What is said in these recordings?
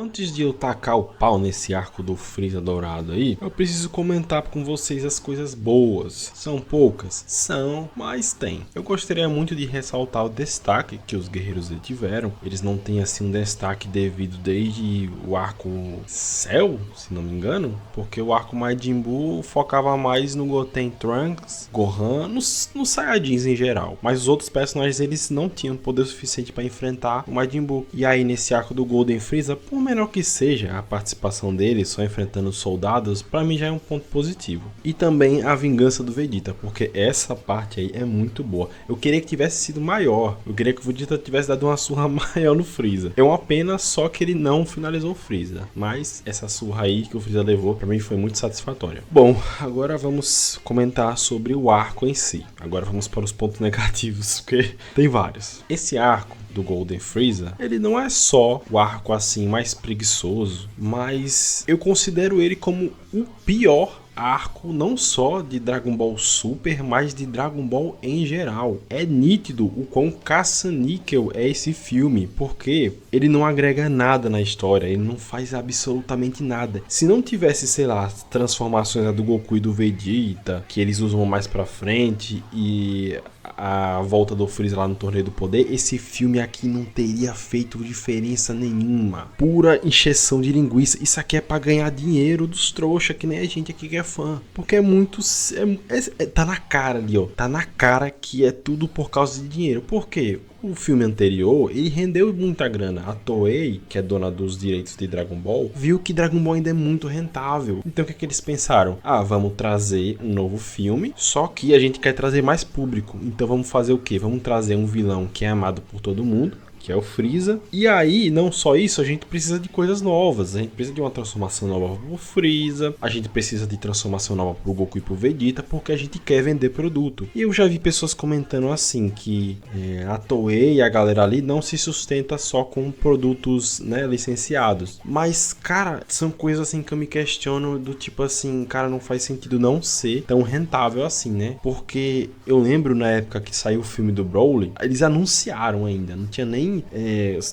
Antes de eu tacar o pau nesse arco do Freeza dourado aí, eu preciso comentar com vocês as coisas boas. São poucas? São, mas tem. Eu gostaria muito de ressaltar o destaque que os guerreiros tiveram. Eles não têm assim um destaque devido desde o arco Cell, se não me engano, porque o arco Majin Buu focava mais no Goten Trunks, Gohan, nos Saiyajins em geral. Mas os outros personagens eles não tinham poder suficiente para enfrentar o Majin Buu. E aí nesse arco do Golden Freeza, por menor que seja a participação dele, só enfrentando os soldados, pra mim já é um ponto positivo. E também a vingança do Vegeta, porque essa parte aí é muito boa. Eu queria que tivesse sido maior, eu queria que o Vegeta tivesse dado uma surra maior no Freeza. É uma pena só que ele não finalizou o Freeza, mas essa surra aí que o Freeza levou, pra mim foi muito satisfatória. Bom, agora vamos comentar sobre o arco em si. Agora vamos para os pontos negativos, porque tem vários. Esse arco do Golden Freeza, ele não é só o arco assim mais preguiçoso, mas eu considero ele como o pior arco não só de Dragon Ball Super, mas de Dragon Ball em geral. É nítido o quão caça-níquel é esse filme, porque ele não agrega nada na história, ele não faz absolutamente nada. Se não tivesse, sei lá, as transformações do Goku e do Vegeta, que eles usam mais pra frente, e a volta do Freeza lá no Torneio do Poder, esse filme aqui não teria feito diferença nenhuma. Pura encheção de linguiça. Isso aqui é pra ganhar dinheiro dos trouxa, que nem a gente aqui que é fã. Porque é muito... tá na cara ali, ó. Tá na cara que é tudo por causa de dinheiro. Por quê? O filme anterior, ele rendeu muita grana. A Toei, que é dona dos direitos de Dragon Ball, viu que Dragon Ball ainda é muito rentável. Então o que é que eles pensaram? Ah, vamos trazer um novo filme, só que a gente quer trazer mais público. Então vamos fazer o quê? Vamos trazer um vilão que é amado por todo mundo, que é o Freeza. E aí, não só isso, a gente precisa de coisas novas. A gente precisa de uma transformação nova pro Freeza. A gente precisa de transformação nova pro Goku e pro Vegeta, porque a gente quer vender produto. E eu já vi pessoas comentando assim, que a Toei e a galera ali não se sustenta só com produtos, né, licenciados. Mas, cara, são coisas assim que eu me questiono do tipo assim, cara, não faz sentido não ser tão rentável assim, né? Porque eu lembro na época que saiu o filme do Broly, eles anunciaram ainda, não tinha nem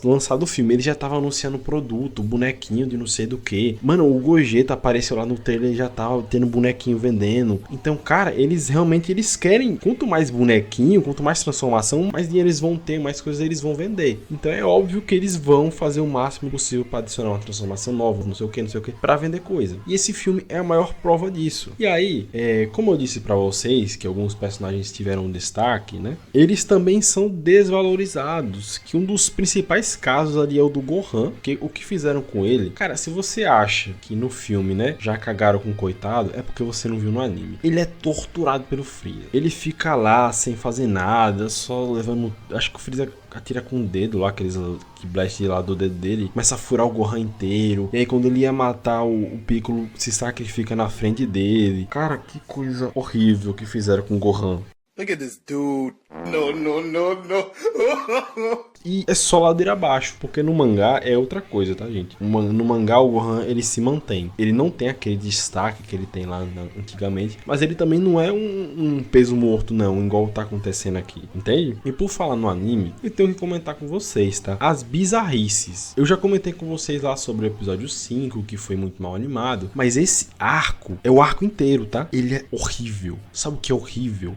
lançado o filme, ele já tava anunciando o produto, bonequinho de não sei do que. Mano, o Gogeta apareceu lá no trailer e já tava tendo bonequinho vendendo. Então, cara, eles realmente querem, quanto mais bonequinho, quanto mais transformação, mais dinheiro eles vão ter, mais coisas eles vão vender. Então é óbvio que eles vão fazer o máximo possível para adicionar uma transformação nova, não sei o que, para vender coisa. E esse filme é a maior prova disso. E aí, como eu disse para vocês, que alguns personagens tiveram um destaque, né? Eles também são desvalorizados, que um dos principais casos ali é o do Gohan, que o que fizeram com ele, cara, se você acha que no filme, né, já cagaram com o coitado, é porque você não viu no anime. Ele é torturado pelo Freeza. Ele fica lá sem fazer nada, só levando, acho que o Freeza atira com o dedo lá, aqueles que blast lá do dedo dele, começa a furar o Gohan inteiro. E aí quando ele ia matar o Piccolo, se sacrifica na frente dele. Cara, que coisa horrível que fizeram com o Gohan. Look at this dude. No, no, no, no. E é só ladeira abaixo, porque no mangá é outra coisa, tá, gente? No mangá o Gohan, ele se mantém. Ele não tem aquele destaque que ele tem lá antigamente, mas ele também não é um peso morto, não, igual tá acontecendo aqui, entende? E por falar no anime, eu tenho que comentar com vocês, tá? As bizarrices. Eu já comentei com vocês lá sobre o episódio 5, que foi muito mal animado, mas esse arco é o arco inteiro, tá? Ele é horrível. Sabe o que é horrível?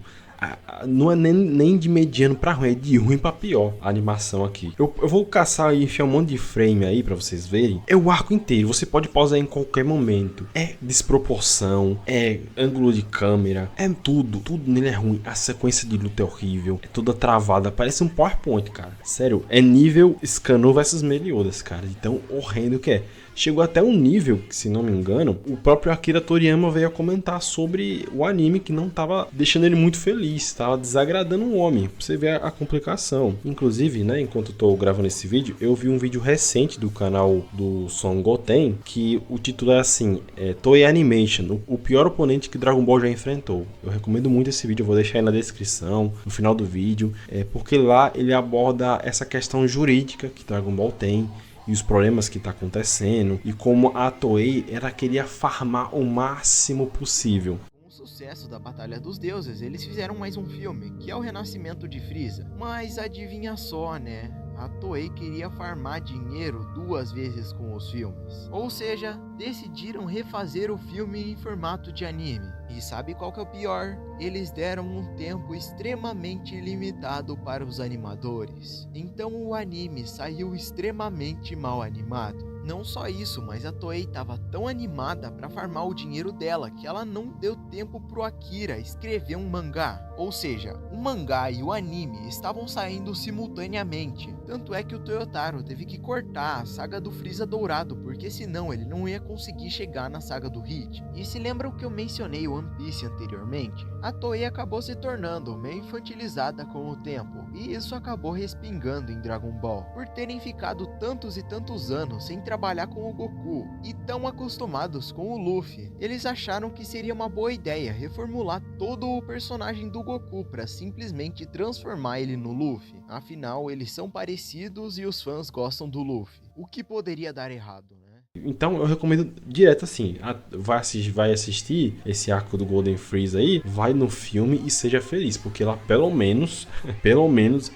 Não é nem de mediano pra ruim, é de ruim pra pior a animação aqui. Eu vou caçar e enfiar um monte de frame aí pra vocês verem. É o arco inteiro, você pode pausar em qualquer momento. É desproporção, é ângulo de câmera, é tudo nele é ruim. A sequência de luta é horrível, é toda travada, parece um PowerPoint, cara. Sério, é nível Scanner versus Meliodas, cara, de tão horrendo que é. Chegou até um nível que, se não me engano, o próprio Akira Toriyama veio a comentar sobre o anime, que não tava deixando ele muito feliz, tava desagradando o homem, pra você ver a complicação. Inclusive, né, enquanto eu tô gravando esse vídeo, eu vi um vídeo recente do canal do Son Goten, que o título é assim, Toei Animation, o pior oponente que Dragon Ball já enfrentou. Eu recomendo muito esse vídeo, eu vou deixar aí na descrição, no final do vídeo, porque lá ele aborda essa questão jurídica que Dragon Ball tem, e os problemas que tá acontecendo, e como a Toei queria farmar o máximo possível. Com o sucesso da Batalha dos Deuses, eles fizeram mais um filme, que é o Renascimento de Freeza. Mas adivinha só, né? A Toei queria farmar dinheiro do 2 vezes com os filmes. Ou seja, decidiram refazer o filme em formato de anime. E sabe qual que é o pior? Eles deram um tempo extremamente limitado para os animadores. Então o anime saiu extremamente mal animado. Não só isso, mas a Toei estava tão animada para farmar o dinheiro dela que ela não deu tempo pro Akira escrever um mangá. Ou seja, o mangá e o anime estavam saindo simultaneamente. Tanto é que o Toyotaro teve que cortar a saga do Frieza Dourado, porque senão ele não ia conseguir chegar na saga do Hit. E se lembram que eu mencionei One Piece anteriormente? A Toei acabou se tornando meio infantilizada com o tempo, e isso acabou respingando em Dragon Ball, por terem ficado tantos e tantos anos sem trabalhar com o Goku, e tão acostumados com o Luffy. Eles acharam que seria uma boa ideia reformular todo o personagem do Goku para simplesmente transformar ele no Luffy. Afinal, eles são parecidos e os fãs gostam do Luffy. O que poderia dar errado, né? Então eu recomendo direto assim, vai assistir esse arco do Golden Freeze aí, vai no filme e seja feliz, porque lá pelo menos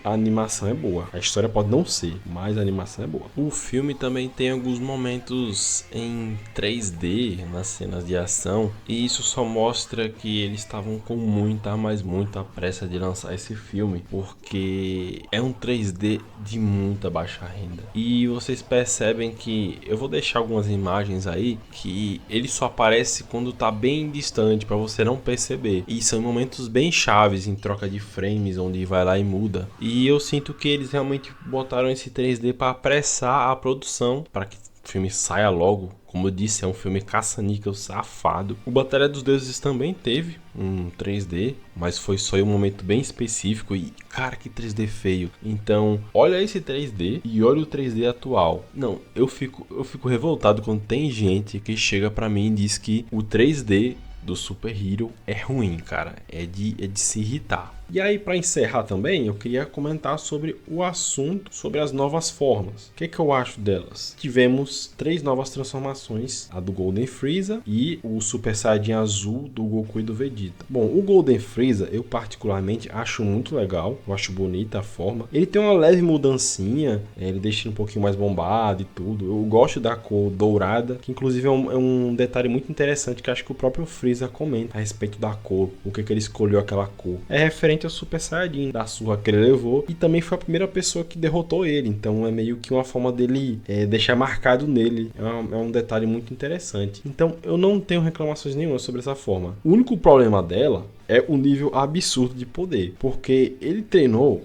a animação é boa. A história pode não ser, mas a animação é boa. O filme também tem alguns momentos em 3D nas cenas de ação, e isso só mostra que eles estavam com muita pressa de lançar esse filme, porque é um 3D de muita baixa renda. E vocês percebem que eu vou deixar algumas imagens aí que ele só aparece quando tá bem distante para você não perceber, e são momentos bem chaves em troca de frames onde vai lá e muda, e eu sinto que eles realmente botaram esse 3D para apressar a produção para que o filme saia logo. Como eu disse, é um filme caça-níquel safado. O Batalha dos Deuses também teve um 3D, mas foi só em um momento bem específico. E, cara, que 3D feio. Então, olha esse 3D e olha o 3D atual. Não, eu fico revoltado quando tem gente que chega pra mim e diz que o 3D do Super Hero é ruim, cara. É de se irritar. E aí, para encerrar também, eu queria comentar sobre o assunto, sobre as novas formas. O que eu acho delas? Tivemos 3 novas transformações, a do Golden Freeza e o Super Saiyajin azul do Goku e do Vegeta. Bom, o Golden Freeza eu particularmente acho muito legal, eu acho bonita a forma. Ele tem uma leve mudancinha, ele deixa um pouquinho mais bombado e tudo. Eu gosto da cor dourada, que inclusive é um detalhe muito interessante que acho que o próprio Freeza comenta a respeito da cor, o que ele escolheu aquela cor. É referente ao Super Saiyajin, da surra que ele levou, e também foi a primeira pessoa que derrotou ele, então é meio que uma forma dele deixar marcado nele, é um detalhe muito interessante. Então eu não tenho reclamações nenhuma sobre essa forma. O único problema dela é o nível absurdo de poder, porque ele treinou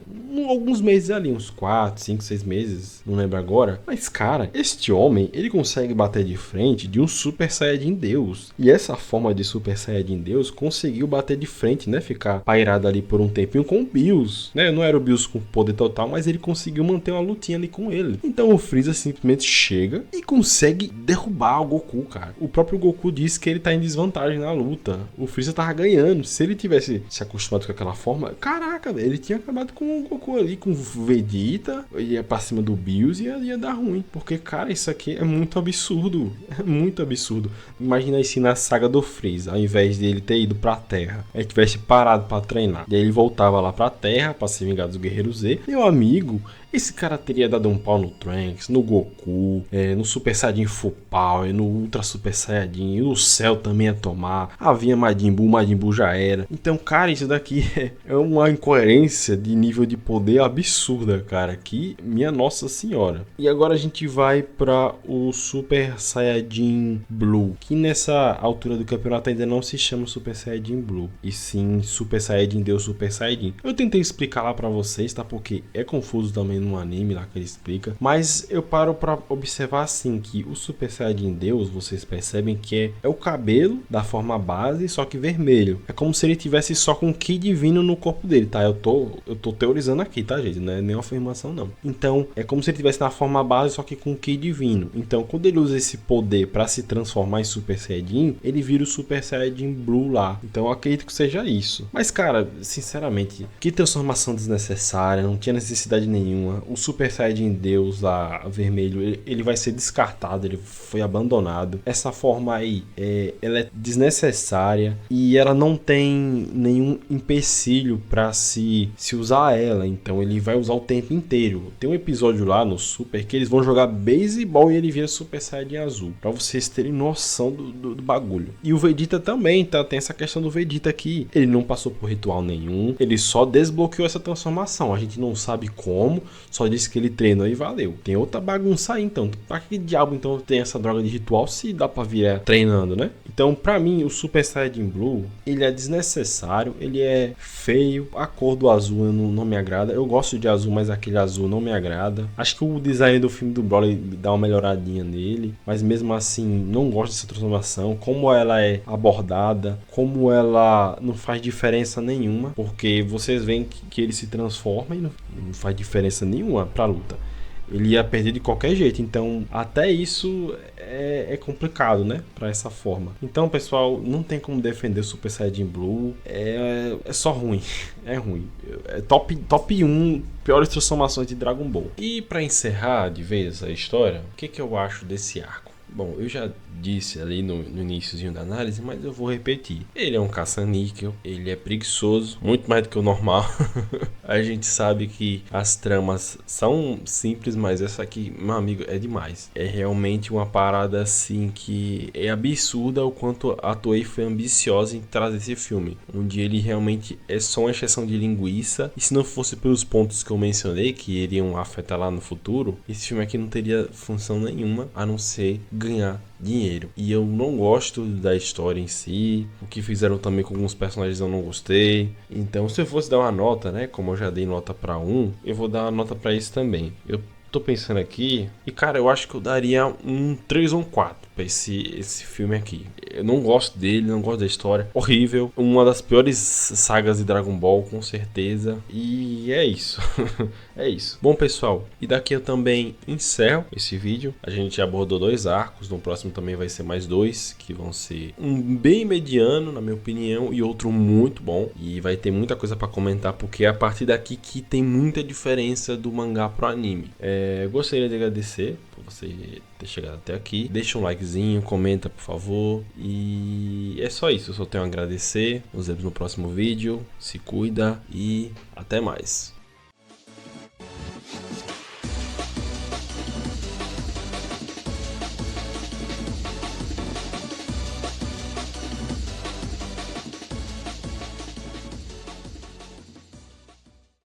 alguns meses ali, uns 4, 5, 6 meses, não lembro agora, mas cara, este homem, ele consegue bater de frente de um Super Saiyajin Deus, e essa forma de Super Saiyajin Deus conseguiu bater de frente, né, ficar pairado ali por um tempinho com o Bills, né, não era o Bills com poder total, mas ele conseguiu manter uma lutinha ali com ele. Então o Freeza simplesmente chega e consegue derrubar o Goku, cara. O próprio Goku disse que ele tá em desvantagem na luta, o Freeza tava ganhando. Se ele tivesse se acostumado com aquela forma, caraca, ele tinha acabado com o Goku ali, com o Vegeta, ia pra cima do Bills e ia dar ruim, porque, cara, isso aqui é muito absurdo, Imagina aí se na saga do Freeza, ao invés de ele ter ido pra Terra, ele tivesse parado pra treinar, e aí ele voltava lá pra Terra pra se vingar dos Guerreiros Z, meu amigo, esse cara teria dado um pau no Trunks, no Goku, no Super Saiyajin Full Power, no Ultra Super Saiyajin, e o Cell também ia tomar, havia Majin Buu já era. Então, cara, isso daqui é uma incoerência de nível de poder absurda, cara, que minha Nossa Senhora. E agora a gente vai para o Super Saiyajin Blue, que nessa altura do campeonato ainda não se chama Super Saiyajin Blue, e sim Super Saiyajin Deus Super Saiyajin. Eu tentei explicar lá para vocês, tá? Porque é confuso também no anime lá que ele explica, mas eu paro pra observar assim que o Super Saiyajin Deus, vocês percebem que é o cabelo da forma base, só que vermelho. É como se ele tivesse só com Ki divino no corpo dele, tá? Eu tô teorizando aqui, tá, gente? Não é nenhuma afirmação, não. Então, é como se ele tivesse na forma base, só que com Ki divino. Então, quando ele usa esse poder pra se transformar em Super Saiyajin, ele vira o Super Saiyajin Blue lá. Então, eu acredito que seja isso. Mas, cara, sinceramente, que transformação desnecessária, não tinha necessidade nenhuma. trama, o Super Saiyajin Deus lá, vermelho, ele vai ser descartado, ele foi abandonado. Essa forma aí, ela é desnecessária e ela não tem nenhum empecilho pra se usar ela, então ele vai usar o tempo inteiro. Tem um episódio lá no Super que eles vão jogar beisebol e ele vira Super Saiyajin azul, pra vocês terem noção do bagulho. E o Vegeta também, tá? Tem essa questão do Vegeta aqui, ele não passou por ritual nenhum, ele só desbloqueou essa transformação, a gente não sabe como, só disse que ele treinou e valeu. Tem outra bagunça aí, então, pra que diabo então tem essa droga de ritual se dá pra virar treinando, né? Então, pra mim, o Super Saiyajin Blue, ele é desnecessário, ele é feio, a cor do azul não me agrada, eu gosto de azul, mas aquele azul não me agrada. Acho que o design do filme do Broly dá uma melhoradinha nele, mas mesmo assim, não gosto dessa transformação, como ela é abordada, como ela não faz diferença nenhuma, porque vocês veem que ele se transforma e não faz diferença nenhuma pra luta. Ele ia perder de qualquer jeito, então até isso é complicado, né, pra essa forma. Então, pessoal, não tem como defender o Super Saiyajin Blue, é só ruim, é ruim. É top 1 piores transformações de Dragon Ball. E pra encerrar de vez a história, o que eu acho desse arco? Bom, eu já disse ali no iniciozinho da análise, mas eu vou repetir. Ele é um caça-níquel, ele é preguiçoso, muito mais do que o normal. A gente sabe que as tramas são simples, mas essa aqui, meu amigo, é demais. É realmente uma parada assim que é absurda o quanto a Toei foi ambiciosa em trazer esse filme, onde ele realmente é só uma exceção de linguiça, e se não fosse pelos pontos que eu mencionei, que iriam afetar lá no futuro, esse filme aqui não teria função nenhuma, a não ser ganhar dinheiro. E eu não gosto da história em si, o que fizeram também com alguns personagens eu não gostei. Então, se eu fosse dar uma nota, né, como eu já dei nota pra um, eu vou dar uma nota pra esse também. Eu tô pensando aqui, e cara, eu acho que eu daria um 3 ou um 4 pra esse filme aqui. Eu não gosto dele, não gosto da história, horrível, uma das piores sagas de Dragon Ball, com certeza, e é isso. É isso. Bom, pessoal, e daqui eu também encerro esse vídeo. A gente abordou 2 arcos, no próximo também vai ser mais 2, que vão ser um bem mediano, na minha opinião, e outro muito bom, e vai ter muita coisa pra comentar, porque é a partir daqui que tem muita diferença do mangá pro anime. Eu gostaria de agradecer por você ter chegado até aqui. Deixa um likezinho, comenta por favor. E é só isso, eu só tenho a agradecer. Nos vemos no próximo vídeo. Se cuida e até mais.